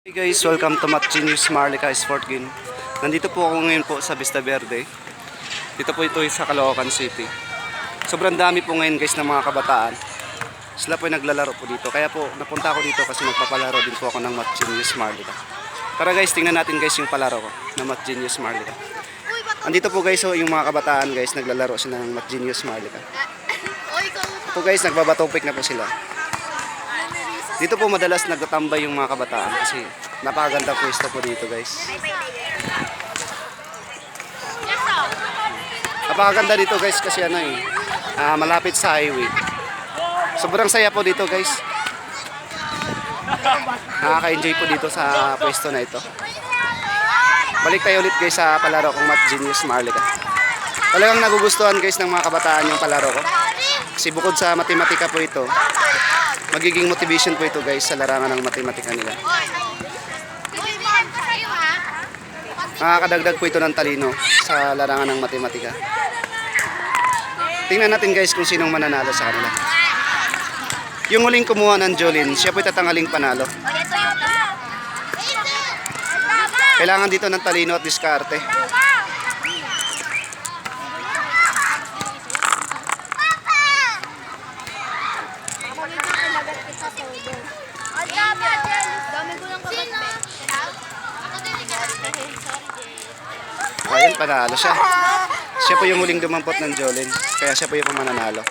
Hey guys, welcome to Math Genius Marlica Sport Game. Nandito po ako ngayon po sa Vista Verde. Dito po ito sa Caloocan City. Sobrang dami po ngayon guys ng mga kabataan. Sila po ay naglalaro po dito. Kaya po napunta ako dito kasi nagpapalaro din po ako ng Math Genius Marlica. Tara guys, tingnan natin guys yung palaro ko ng Math Genius Marlica. Andito po guys yung mga kabataan guys, naglalaro sila ng Math Genius Marlica. Po guys, nagbabatopik na po sila. Dito po madalas nagtatambay yung mga kabataan kasi napakaganda pwesto po dito guys. Napakaganda dito guys kasi malapit sa highway. Sobrang saya po dito guys. Nakaka-enjoy po dito sa pwesto na ito. Balik tayo ulit guys sa palaro kong Math Genius Marlica. Talagang nagugustuhan guys ng mga kabataan yung palaro ko. Kasi bukod sa matematika po ito, magiging motivation po ito guys sa larangan ng matematika nila. Nakakadagdag po ito ng talino sa larangan ng matematika. Tingnan natin guys kung sinong mananalo sa kanila. Yung huling kumuha ng Jolene, siya po tatangaling panalo. Kailangan dito ng talino at diskarte. Ayun, panalo siya. Siya po yung huling dumampot ng Jolene. Kaya siya po yung mananalo.